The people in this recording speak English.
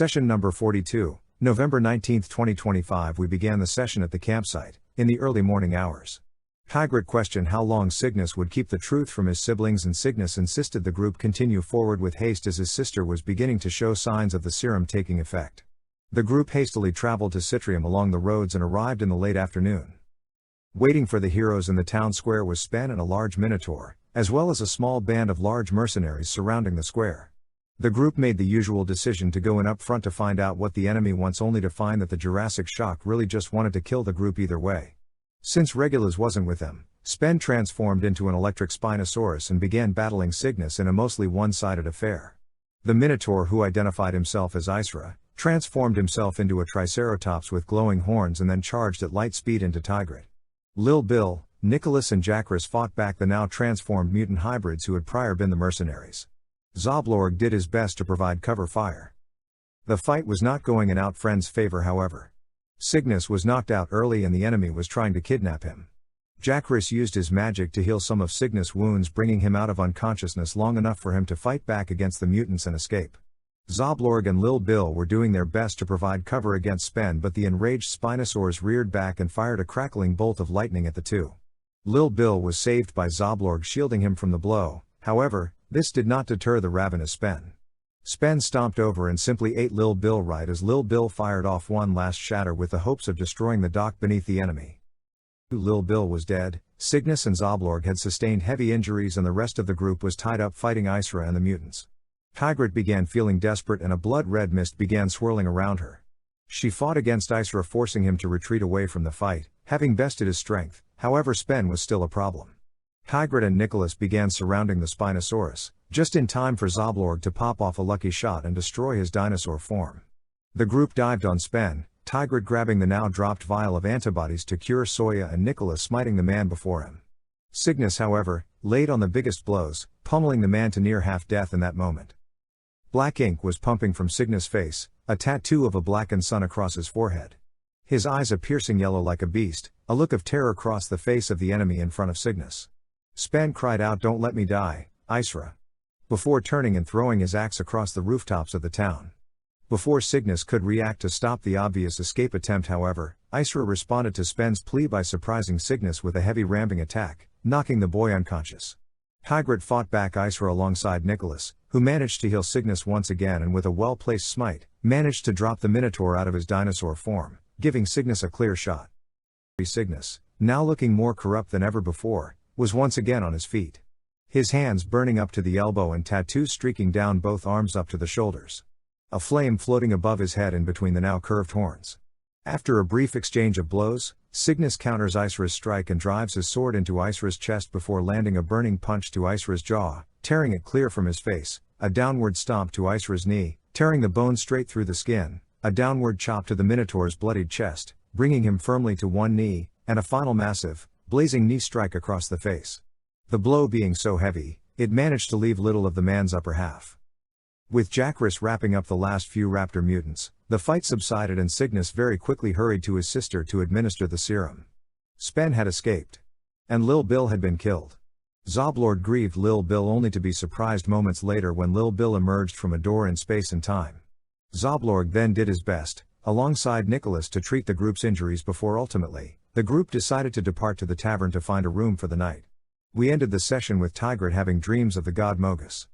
Session number 42, November 19, 2025. We began the session at the campsite, in the early morning hours. Tigrit questioned how long Cygnus would keep the truth from his siblings, and Cygnus insisted the group continue forward with haste as his sister was beginning to show signs of the serum taking effect. The group hastily traveled to Citrium along the roads and arrived in the late afternoon. Waiting for the heroes in the town square was Spen and a large minotaur, as well as a small band of large mercenaries surrounding the square. The group made the usual decision to go in up front to find out what the enemy wants, only to find that the Jurassic Shock really just wanted to kill the group either way. Since Regulus wasn't with them, Spen transformed into an electric Spinosaurus and began battling Cygnus in a mostly one-sided affair. The Minotaur, who identified himself as Isra, transformed himself into a Triceratops with glowing horns and then charged at light speed into Tigrit. Lil Bill, Nicholas and Jacris fought back the now transformed mutant hybrids who had prior been the mercenaries. Zoblorg did his best to provide cover fire. The fight was not going in our friend's favor, however. Cygnus was knocked out early and the enemy was trying to kidnap him. Jacris used his magic to heal some of Cygnus' wounds, bringing him out of unconsciousness long enough for him to fight back against the mutants and escape. Zoblorg and Lil Bill were doing their best to provide cover against Spen, but the enraged Spinosaurs reared back and fired a crackling bolt of lightning at the two. Lil Bill was saved by Zoblorg shielding him from the blow. However, this did not deter the ravenous Spen. Spen stomped over and simply ate Lil Bill right as Lil Bill fired off one last shatter with the hopes of destroying the dock beneath the enemy. Lil Bill was dead, Cygnus and Zoblorg had sustained heavy injuries, and the rest of the group was tied up fighting Isra and the mutants. Tigrit began feeling desperate and a blood-red mist began swirling around her. She fought against Isra, forcing him to retreat away from the fight, having bested his strength. However, Spen was still a problem. Tigrit and Nicholas began surrounding the Spinosaurus, just in time for Zoblorg to pop off a lucky shot and destroy his dinosaur form. The group dived on Spen, Tigrit grabbing the now dropped vial of antibodies to cure Soya and Nicholas smiting the man before him. Cygnus, however, laid on the biggest blows, pummeling the man to near half-death in that moment. Black ink was pumping from Cygnus' face, a tattoo of a blackened sun across his forehead. His eyes a piercing yellow like a beast, a look of terror crossed the face of the enemy in front of Cygnus. Spen cried out, "Don't let me die, Isra," before turning and throwing his axe across the rooftops of the town. Before Cygnus could react to stop the obvious escape attempt, however, Isra responded to Spen's plea by surprising Cygnus with a heavy ramming attack, knocking the boy unconscious. Tigrit fought back Isra alongside Nicholas, who managed to heal Cygnus once again, and with a well-placed smite, managed to drop the Minotaur out of his dinosaur form, giving Cygnus a clear shot. Cygnus, now looking more corrupt than ever before, was once again on his feet. His hands burning up to the elbow and tattoos streaking down both arms up to the shoulders. A flame floating above his head and between the now curved horns. After a brief exchange of blows, Cygnus counters Isra's strike and drives his sword into Isra's chest before landing a burning punch to Isra's jaw, tearing it clear from his face, a downward stomp to Isra's knee, tearing the bone straight through the skin, a downward chop to the Minotaur's bloodied chest, bringing him firmly to one knee, and a final massive, blazing knee strike across the face. The blow being so heavy, it managed to leave little of the man's upper half. With Jacris wrapping up the last few raptor mutants, the fight subsided and Cygnus very quickly hurried to his sister to administer the serum. Spen had escaped. And Lil Bill had been killed. Zoblorg grieved Lil Bill only to be surprised moments later when Lil Bill emerged from a door in space and time. Zoblorg then did his best, alongside Nicholas, to treat the group's injuries before ultimately, the group decided to depart to the tavern to find a room for the night. We ended the session with Tigrit having dreams of the god Mogus.